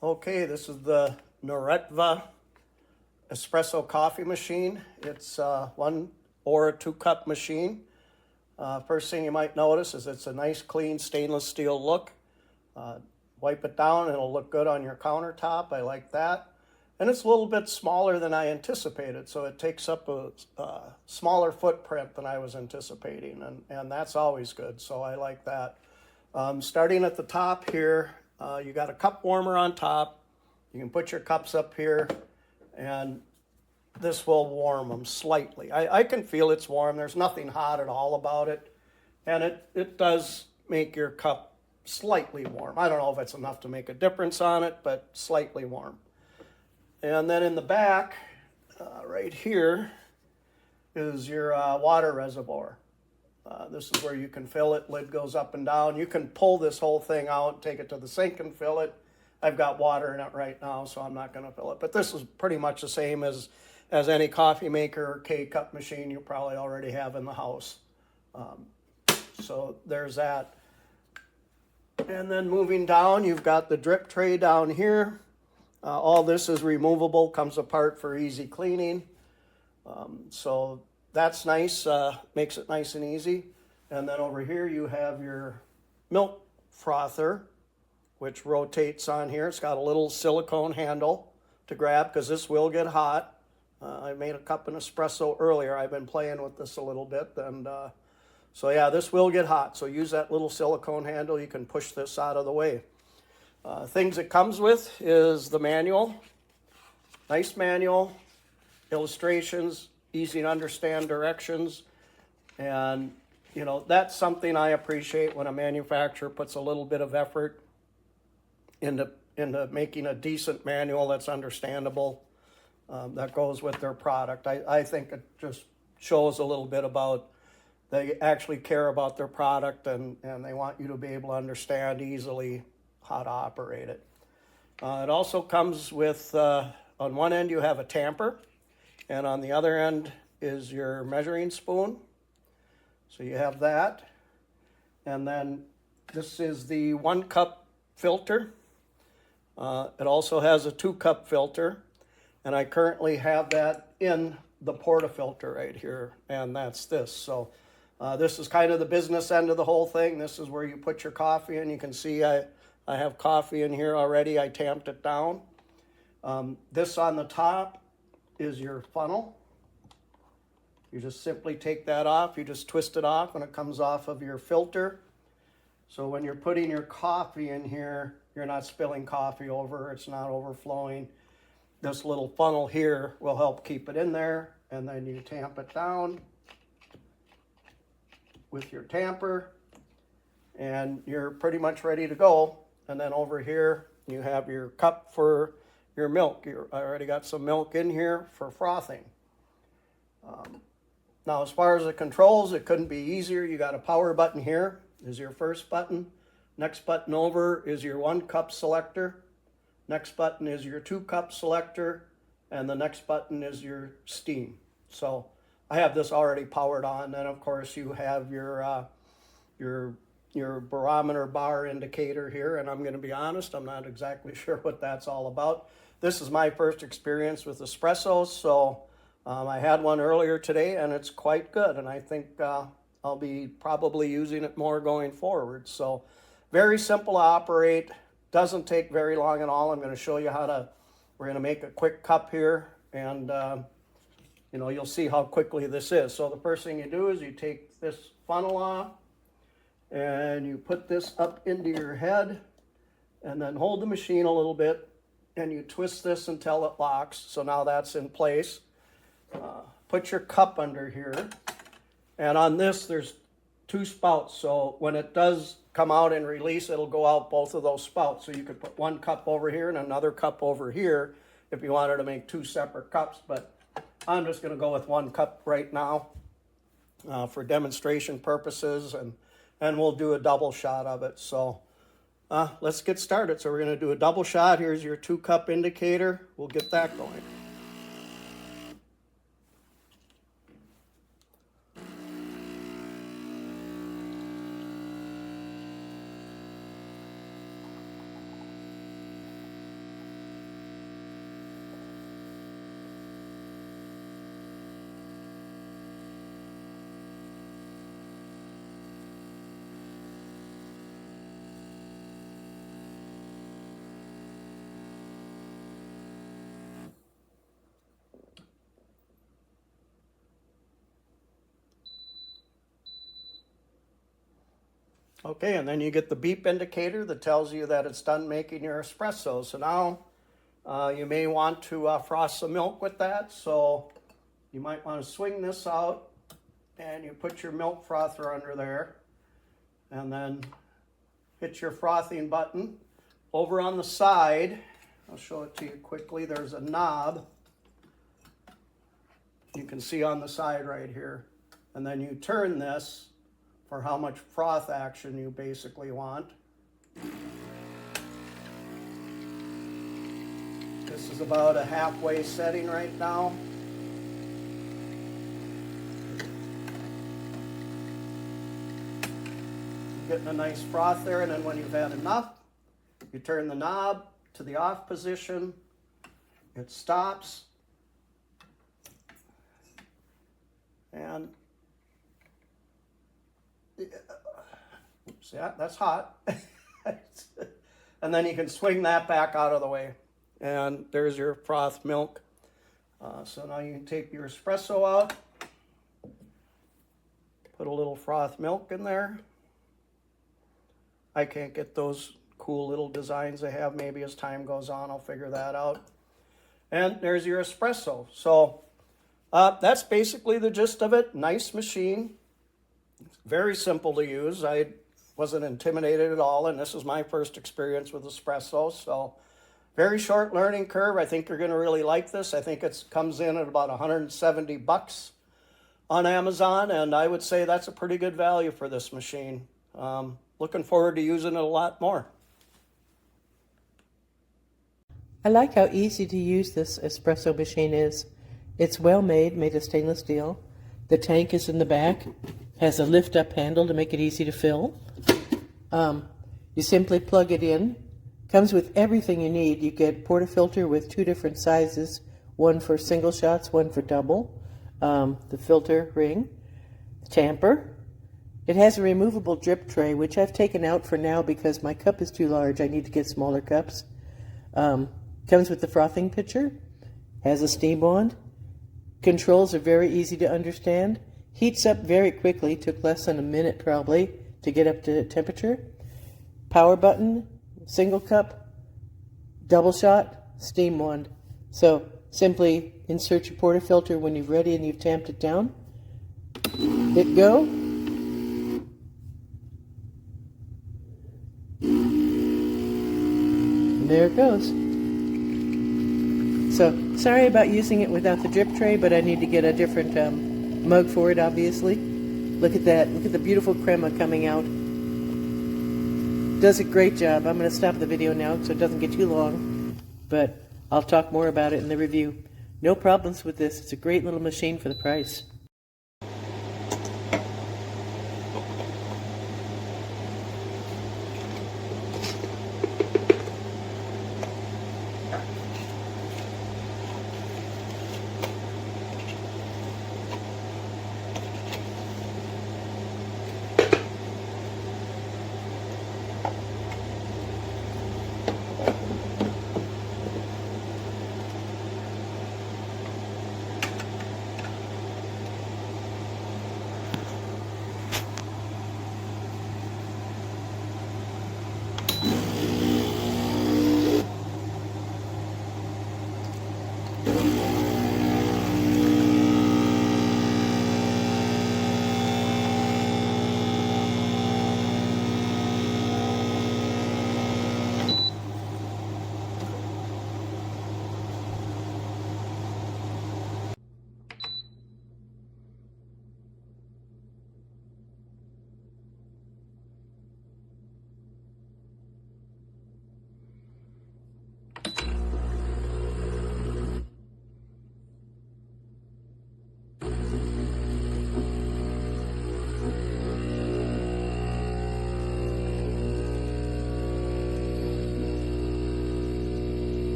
Okay, this is the Neretva Espresso coffee machine. It's a 1 or 2 cup machine. First thing you might notice is it's a nice clean stainless steel look. Wipe it down and it'll look good on your countertop. I like that. And it's a little bit smaller than I anticipated, so it takes up a smaller footprint than I was anticipating, and that's always good, so I like that. Starting at the top here, you got a cup warmer on top. You can put your cups up here, and this will warm them slightly. I can feel it's warm. There's nothing hot at all about it, and it does make your cup slightly warm. I don't know if it's enough to make a difference on it, but slightly warm. And then in the back, right here, is your water reservoir. This is where you can fill it. Lid goes up and down. You can pull this whole thing out, take it to the sink and fill it. I've got water in it right now, so I'm not going to fill it. But this is pretty much the same as any coffee maker or K-cup machine you probably already have in the house. So there's that. And then moving down, you've got the drip tray down here. All this is removable, comes apart for easy cleaning. So that's nice, makes it nice and easy. And then over here you have your milk frother, which rotates on here. It's got a little silicone handle to grab because this will get hot. I made a cup of espresso earlier. I've been playing with this a little bit. And so yeah, this will get hot. So use that little silicone handle. You can push this out of the way. Things it comes with is the manual. Nice manual, illustrations, easy to understand directions. And, you know, that's something I appreciate when a manufacturer puts a little bit of effort into making a decent manual that's understandable, that goes with their product. I think it just shows a little bit about they actually care about their product and they want you to be able to understand easily how to operate it. It also comes with, on one end you have a tamper, and on the other end is your measuring spoon. So you have that. And then this is the 1 cup filter. It also has a 2 cup filter, and I currently have that in the portafilter right here, and that's this. So this is kind of the business end of the whole thing. This is where you put your coffee in. You can see I have coffee in here already. I tamped it down. This on the top is your funnel. You just simply take that off. You just twist it off when it comes off of your filter. So when you're putting your coffee in here, you're not spilling coffee over. It's not overflowing. This little funnel here will help keep it in there. And then you tamp it down with your tamper. And you're pretty much ready to go. And then over here, you have your cup for your milk. I already got some milk in here for frothing. Now, as far as the controls, it couldn't be easier. You got a power button here, is your first button. Next button over is your 1 cup selector. Next button is your 2 cup selector. And the next button is your steam. So I have this already powered on. Then, of course, you have your barometer bar indicator here, and I'm going to be honest, I'm not exactly sure what that's all about. This is my first experience with espressos, so I had one earlier today, and it's quite good, and I think I'll be probably using it more going forward. So very simple to operate, doesn't take very long at all. I'm going to show you we're going to make a quick cup here, and you know, you'll see how quickly this is. So the first thing you do is you take this funnel off, and you put this up into your head, and then hold the machine a little bit, and you twist this until it locks. So now that's in place. Put your cup under here, and on this there's 2 spouts. So when it does come out and release, it'll go out both of those spouts. So you could put 1 cup over here and another cup over here if you wanted to make 2 separate cups. But I'm just going to go with 1 cup right now for demonstration purposes, and we'll do a double shot of it. So let's get started. So we're going to do a double shot. Here's your 2 cup indicator. We'll get that going. Okay, and then you get the beep indicator that tells you that it's done making your espresso. So now you may want to frost some milk with that. So you might want to swing this out and you put your milk frother under there and then hit your frothing button. Over on the side, I'll show it to you quickly, there's a knob. You can see on the side right here. And then you turn this for how much froth action you basically want. This is about a halfway setting right now. Getting a nice froth there, and then when you've had enough, you turn the knob to the off position. It stops. And oops, yeah, that's hot. And then you can swing that back out of the way. And there's your froth milk. So now you can take your espresso out. Put a little froth milk in there. I can't get those cool little designs they have. Maybe as time goes on, I'll figure that out. And there's your espresso. So that's basically the gist of it. Nice machine. Very simple to use. I wasn't intimidated at all, and this is my first experience with espresso. So very short learning curve. I think you're going to really like this. I think it comes in at about $170 on Amazon, and I would say that's a pretty good value for this machine. Looking forward to using it a lot more. I like how easy to use this espresso machine is. It's well made of stainless steel. The tank is in the back, has a lift-up handle to make it easy to fill. You simply plug it in. Comes with everything you need. You get portafilter with 2 different sizes, one for single shots, one for double. The filter ring, the tamper. It has a removable drip tray, which I've taken out for now because my cup is too large. I need to get smaller cups. Comes with the frothing pitcher, has a steam wand. Controls are very easy to understand. Heats up very quickly, took less than a minute probably to get up to temperature. Power button, single cup, double shot, steam wand. So simply insert your portafilter when you're ready and you've tamped it down. Hit go. And there it goes. So, sorry about using it without the drip tray, but I need to get a different mug for it, obviously. Look at that. Look at the beautiful crema coming out. Does a great job. I'm going to stop the video now so it doesn't get too long, but I'll talk more about it in the review. No problems with this. It's a great little machine for the price.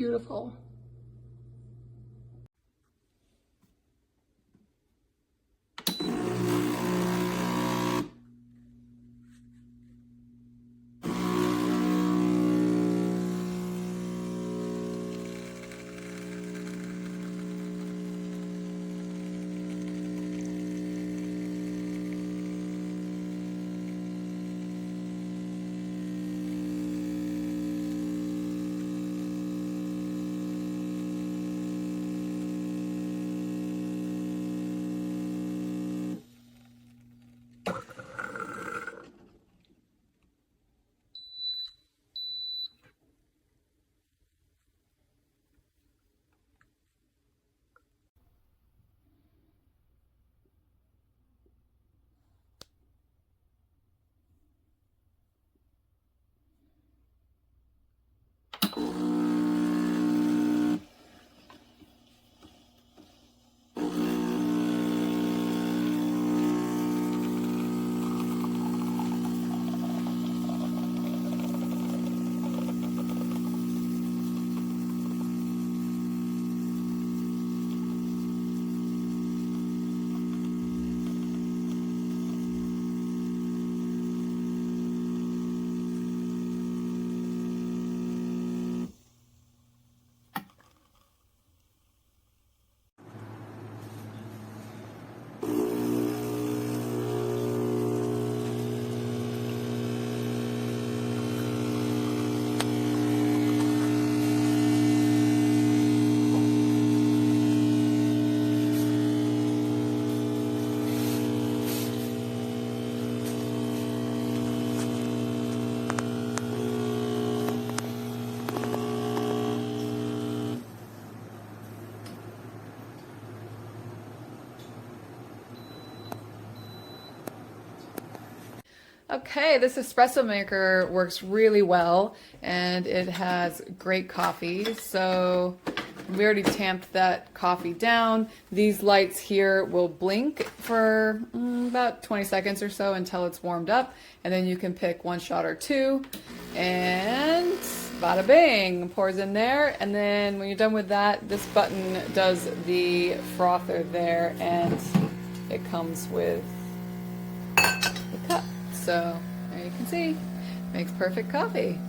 beautiful. Okay, this espresso maker works really well and it has great coffee. So we already tamped that coffee down. These lights here will blink for about 20 seconds or so until it's warmed up. And then you can pick one shot or two and bada bing, pours in there. And then when you're done with that, this button does the frother there and it comes with the cup. So there you can see, makes perfect coffee.